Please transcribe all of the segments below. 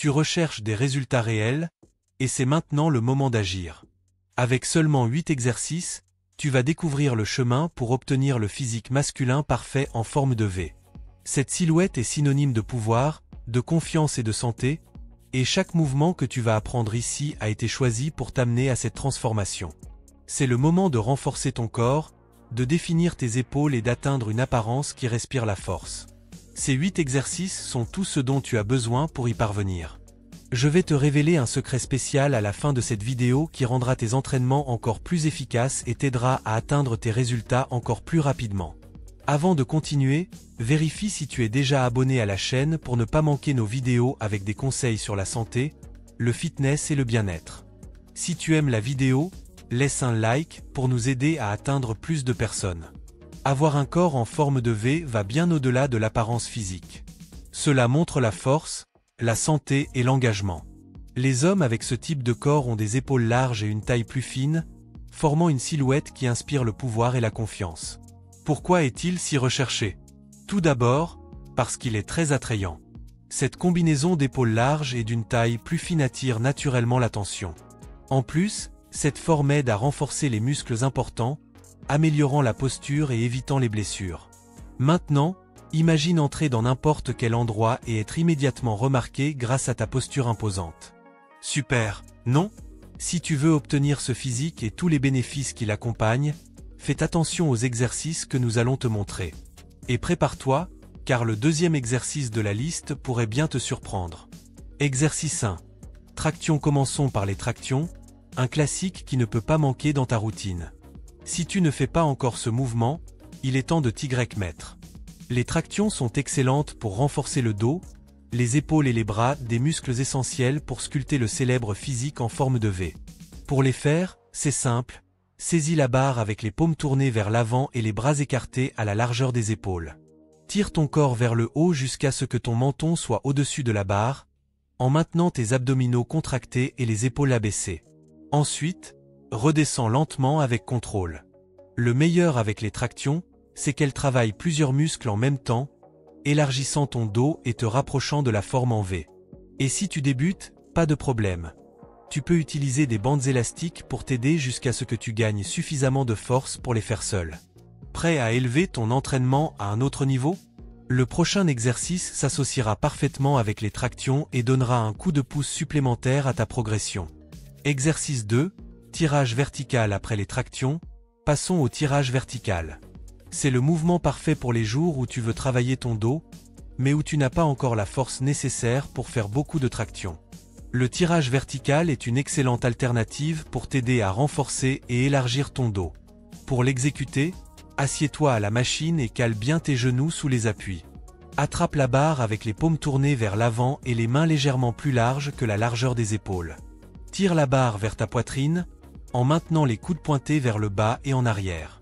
Tu recherches des résultats réels, et c'est maintenant le moment d'agir. Avec seulement 8 exercices, tu vas découvrir le chemin pour obtenir le physique masculin parfait en forme de V. Cette silhouette est synonyme de pouvoir, de confiance et de santé, et chaque mouvement que tu vas apprendre ici a été choisi pour t'amener à cette transformation. C'est le moment de renforcer ton corps, de définir tes épaules et d'atteindre une apparence qui respire la force. Ces 8 exercices sont tout ce dont tu as besoin pour y parvenir. Je vais te révéler un secret spécial à la fin de cette vidéo qui rendra tes entraînements encore plus efficaces et t'aidera à atteindre tes résultats encore plus rapidement. Avant de continuer, vérifie si tu es déjà abonné à la chaîne pour ne pas manquer nos vidéos avec des conseils sur la santé, le fitness et le bien-être. Si tu aimes la vidéo, laisse un like pour nous aider à atteindre plus de personnes. Avoir un corps en forme de V va bien au-delà de l'apparence physique. Cela montre la force, la santé et l'engagement. Les hommes avec ce type de corps ont des épaules larges et une taille plus fine, formant une silhouette qui inspire le pouvoir et la confiance. Pourquoi est-il si recherché? Tout d'abord, parce qu'il est très attrayant. Cette combinaison d'épaules larges et d'une taille plus fine attire naturellement l'attention. En plus, cette forme aide à renforcer les muscles importants, améliorant la posture et évitant les blessures. Maintenant, imagine entrer dans n'importe quel endroit et être immédiatement remarqué grâce à ta posture imposante. Super, non? Si tu veux obtenir ce physique et tous les bénéfices qui l'accompagnent, fais attention aux exercices que nous allons te montrer. Et prépare-toi, car le deuxième exercice de la liste pourrait bien te surprendre. Exercice 1. Traction. Commençons par les tractions, un classique qui ne peut pas manquer dans ta routine. Si tu ne fais pas encore ce mouvement, il est temps de t'y mettre. Les tractions sont excellentes pour renforcer le dos, les épaules et les bras, des muscles essentiels pour sculpter le célèbre physique en forme de V. Pour les faire, c'est simple, saisis la barre avec les paumes tournées vers l'avant et les bras écartés à la largeur des épaules. Tire ton corps vers le haut jusqu'à ce que ton menton soit au-dessus de la barre, en maintenant tes abdominaux contractés et les épaules abaissées. Ensuite, redescends lentement avec contrôle. Le meilleur avec les tractions, c'est qu'elles travaillent plusieurs muscles en même temps, élargissant ton dos et te rapprochant de la forme en V. Et si tu débutes, pas de problème. Tu peux utiliser des bandes élastiques pour t'aider jusqu'à ce que tu gagnes suffisamment de force pour les faire seul. Prêt à élever ton entraînement à un autre niveau? Le prochain exercice s'associera parfaitement avec les tractions et donnera un coup de pouce supplémentaire à ta progression. Exercice 2. Tirage vertical. Après les tractions, passons au tirage vertical. C'est le mouvement parfait pour les jours où tu veux travailler ton dos, mais où tu n'as pas encore la force nécessaire pour faire beaucoup de tractions. Le tirage vertical est une excellente alternative pour t'aider à renforcer et élargir ton dos. Pour l'exécuter, assieds-toi à la machine et cale bien tes genoux sous les appuis. Attrape la barre avec les paumes tournées vers l'avant et les mains légèrement plus larges que la largeur des épaules. Tire la barre vers ta poitrine, en maintenant les coudes pointés vers le bas et en arrière.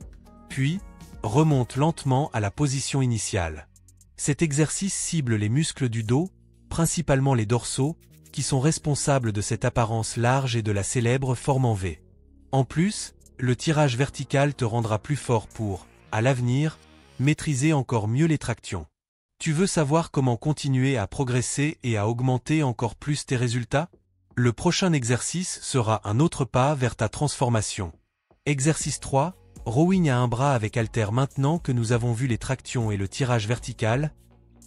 Puis, remonte lentement à la position initiale. Cet exercice cible les muscles du dos, principalement les dorsaux, qui sont responsables de cette apparence large et de la célèbre forme en V. En plus, le tirage vertical te rendra plus fort pour, à l'avenir, maîtriser encore mieux les tractions. Tu veux savoir comment continuer à progresser et à augmenter encore plus tes résultats? Le prochain exercice sera un autre pas vers ta transformation. Exercice 3. Rowing à un bras avec haltère. Maintenant que nous avons vu les tractions et le tirage vertical,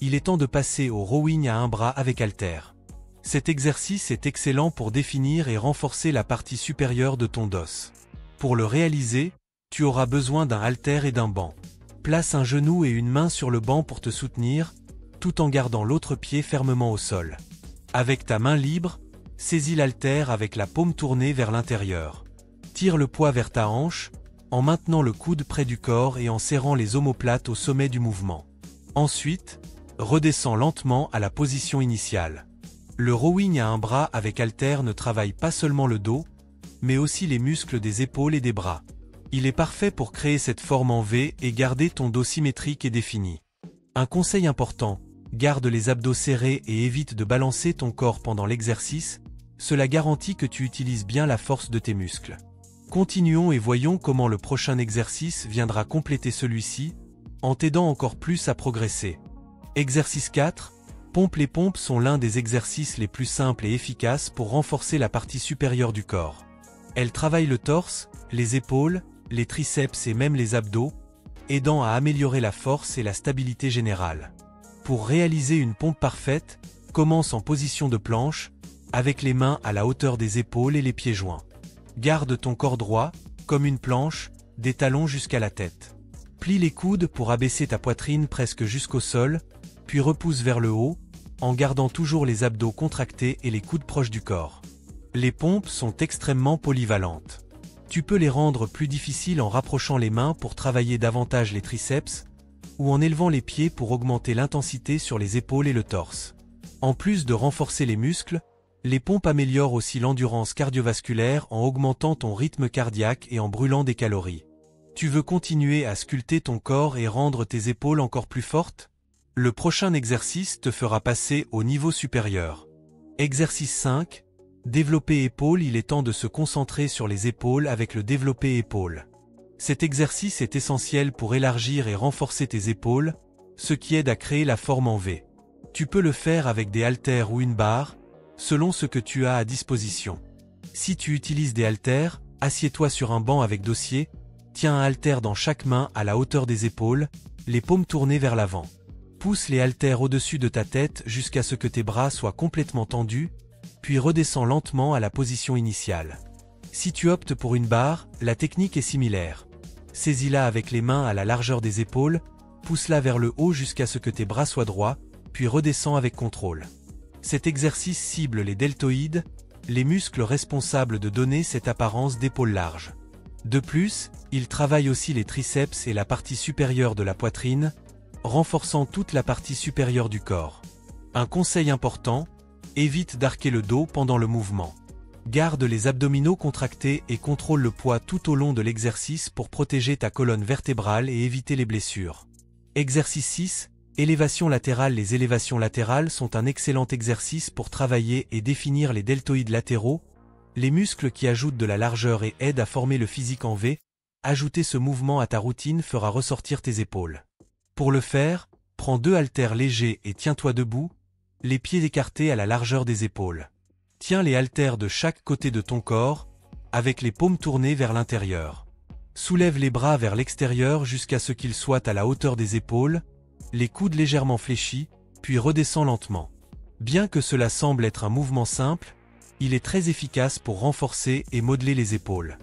il est temps de passer au rowing à un bras avec haltère. Cet exercice est excellent pour définir et renforcer la partie supérieure de ton dos. Pour le réaliser, tu auras besoin d'un haltère et d'un banc. Place un genou et une main sur le banc pour te soutenir, tout en gardant l'autre pied fermement au sol. Avec ta main libre, saisis l'haltère avec la paume tournée vers l'intérieur. Tire le poids vers ta hanche, en maintenant le coude près du corps et en serrant les omoplates au sommet du mouvement. Ensuite, redescends lentement à la position initiale. Le rowing à un bras avec haltère ne travaille pas seulement le dos, mais aussi les muscles des épaules et des bras. Il est parfait pour créer cette forme en V et garder ton dos symétrique et défini. Un conseil important, garde les abdos serrés et évite de balancer ton corps pendant l'exercice, cela garantit que tu utilises bien la force de tes muscles. Continuons et voyons comment le prochain exercice viendra compléter celui-ci, en t'aidant encore plus à progresser. Exercice 4. Pompe. Les pompes sont l'un des exercices les plus simples et efficaces pour renforcer la partie supérieure du corps. Elles travaillent le torse, les épaules, les triceps et même les abdos, aidant à améliorer la force et la stabilité générale. Pour réaliser une pompe parfaite, commence en position de planche, avec les mains à la hauteur des épaules et les pieds joints. Garde ton corps droit, comme une planche, des talons jusqu'à la tête. Plie les coudes pour abaisser ta poitrine presque jusqu'au sol, puis repousse vers le haut, en gardant toujours les abdos contractés et les coudes proches du corps. Les pompes sont extrêmement polyvalentes. Tu peux les rendre plus difficiles en rapprochant les mains pour travailler davantage les triceps, ou en élevant les pieds pour augmenter l'intensité sur les épaules et le torse. En plus de renforcer les muscles, les pompes améliorent aussi l'endurance cardiovasculaire en augmentant ton rythme cardiaque et en brûlant des calories. Tu veux continuer à sculpter ton corps et rendre tes épaules encore plus fortes? Le prochain exercice te fera passer au niveau supérieur. Exercice 5. Développer épaules. Il est temps de se concentrer sur les épaules avec le développé épaules. Cet exercice est essentiel pour élargir et renforcer tes épaules, ce qui aide à créer la forme en V. Tu peux le faire avec des haltères ou une barre, selon ce que tu as à disposition. Si tu utilises des haltères, assieds-toi sur un banc avec dossier, tiens un haltère dans chaque main à la hauteur des épaules, les paumes tournées vers l'avant. Pousse les haltères au-dessus de ta tête jusqu'à ce que tes bras soient complètement tendus, puis redescends lentement à la position initiale. Si tu optes pour une barre, la technique est similaire. Saisis-la avec les mains à la largeur des épaules, pousse-la vers le haut jusqu'à ce que tes bras soient droits, puis redescends avec contrôle. Cet exercice cible les deltoïdes, les muscles responsables de donner cette apparence d'épaule large. De plus, il travaille aussi les triceps et la partie supérieure de la poitrine, renforçant toute la partie supérieure du corps. Un conseil important, évite d'arquer le dos pendant le mouvement. Garde les abdominaux contractés et contrôle le poids tout au long de l'exercice pour protéger ta colonne vertébrale et éviter les blessures. Exercice 6. Élévation latérale. Les élévations latérales sont un excellent exercice pour travailler et définir les deltoïdes latéraux, les muscles qui ajoutent de la largeur et aident à former le physique en V. Ajouter ce mouvement à ta routine fera ressortir tes épaules. Pour le faire, prends 2 haltères légers et tiens-toi debout, les pieds écartés à la largeur des épaules. Tiens les haltères de chaque côté de ton corps, avec les paumes tournées vers l'intérieur. Soulève les bras vers l'extérieur jusqu'à ce qu'ils soient à la hauteur des épaules, les coudes légèrement fléchis, puis redescends lentement. Bien que cela semble être un mouvement simple, il est très efficace pour renforcer et modeler les épaules.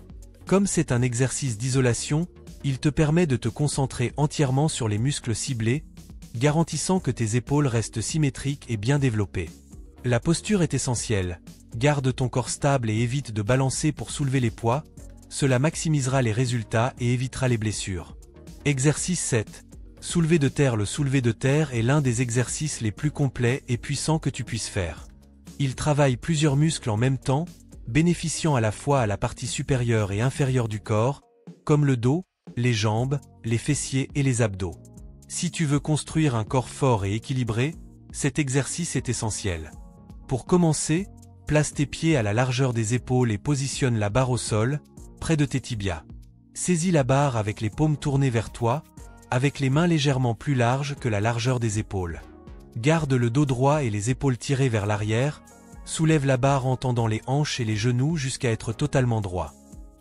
Comme c'est un exercice d'isolation, il te permet de te concentrer entièrement sur les muscles ciblés, garantissant que tes épaules restent symétriques et bien développées. La posture est essentielle. Garde ton corps stable et évite de balancer pour soulever les poids, cela maximisera les résultats et évitera les blessures. Exercice 7. Soulevé de terre. Le soulevé de terre est l'un des exercices les plus complets et puissants que tu puisses faire. Il travaille plusieurs muscles en même temps, bénéficiant à la fois à la partie supérieure et inférieure du corps, comme le dos, les jambes, les fessiers et les abdos. Si tu veux construire un corps fort et équilibré, cet exercice est essentiel. Pour commencer, place tes pieds à la largeur des épaules et positionne la barre au sol, près de tes tibias. Saisis la barre avec les paumes tournées vers toi, avec les mains légèrement plus larges que la largeur des épaules. Garde le dos droit et les épaules tirées vers l'arrière, soulève la barre en tendant les hanches et les genoux jusqu'à être totalement droit.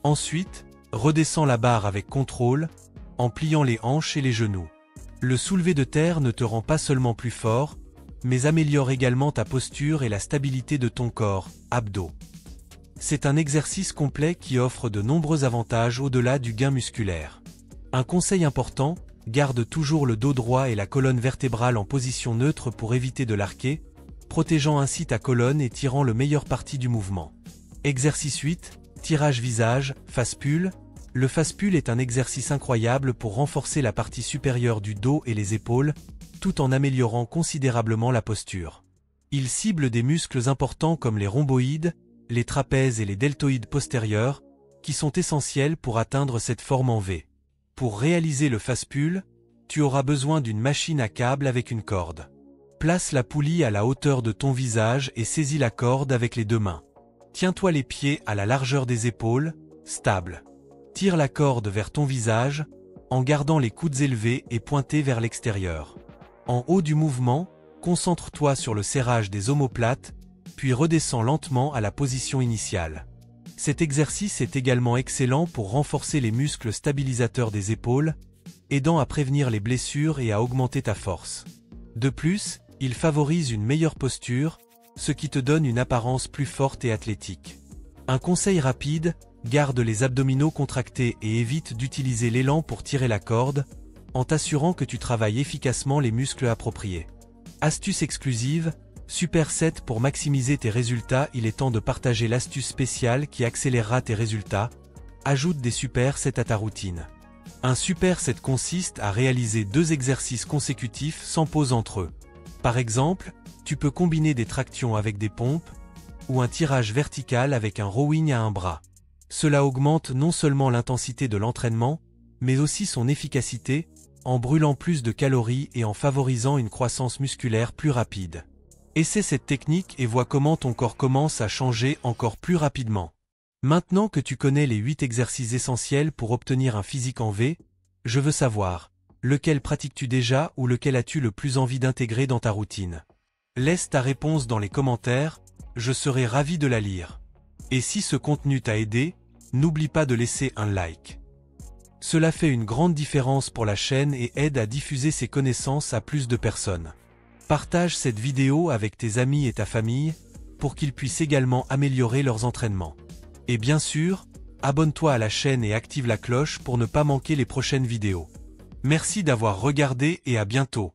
Ensuite, redescends la barre avec contrôle, en pliant les hanches et les genoux. Le soulevé de terre ne te rend pas seulement plus fort, mais améliore également ta posture et la stabilité de ton corps, abdos. C'est un exercice complet qui offre de nombreux avantages au-delà du gain musculaire. Un conseil important, garde toujours le dos droit et la colonne vertébrale en position neutre pour éviter de l'arquer, protégeant ainsi ta colonne et tirant le meilleur parti du mouvement. Exercice 8. Tirage visage, face-pull. Le face-pull est un exercice incroyable pour renforcer la partie supérieure du dos et les épaules, tout en améliorant considérablement la posture. Il cible des muscles importants comme les rhomboïdes, les trapèzes et les deltoïdes postérieurs, qui sont essentiels pour atteindre cette forme en V. Pour réaliser le face-pull, tu auras besoin d'une machine à câble avec une corde. Place la poulie à la hauteur de ton visage et saisis la corde avec les 2 mains. Tiens-toi les pieds à la largeur des épaules, stable. Tire la corde vers ton visage, en gardant les coudes élevés et pointés vers l'extérieur. En haut du mouvement, concentre-toi sur le serrage des omoplates, puis redescends lentement à la position initiale. Cet exercice est également excellent pour renforcer les muscles stabilisateurs des épaules, aidant à prévenir les blessures et à augmenter ta force. De plus, il favorise une meilleure posture, ce qui te donne une apparence plus forte et athlétique. Un conseil rapide, garde les abdominaux contractés et évite d'utiliser l'élan pour tirer la corde, en t'assurant que tu travailles efficacement les muscles appropriés. Astuce exclusive, superset pour maximiser tes résultats. Il est temps de partager l'astuce spéciale qui accélérera tes résultats. Ajoute des supersets à ta routine. Un superset consiste à réaliser 2 exercices consécutifs sans pause entre eux. Par exemple, tu peux combiner des tractions avec des pompes, ou un tirage vertical avec un rowing à un bras. Cela augmente non seulement l'intensité de l'entraînement, mais aussi son efficacité, en brûlant plus de calories et en favorisant une croissance musculaire plus rapide. Essaie cette technique et vois comment ton corps commence à changer encore plus rapidement. Maintenant que tu connais les 8 exercices essentiels pour obtenir un physique en V, je veux savoir, lequel pratiques-tu déjà ou lequel as-tu le plus envie d'intégrer dans ta routine? Laisse ta réponse dans les commentaires, je serai ravi de la lire. Et si ce contenu t'a aidé, n'oublie pas de laisser un like. Cela fait une grande différence pour la chaîne et aide à diffuser ses connaissances à plus de personnes. Partage cette vidéo avec tes amis et ta famille, pour qu'ils puissent également améliorer leurs entraînements. Et bien sûr, abonne-toi à la chaîne et active la cloche pour ne pas manquer les prochaines vidéos. Merci d'avoir regardé et à bientôt.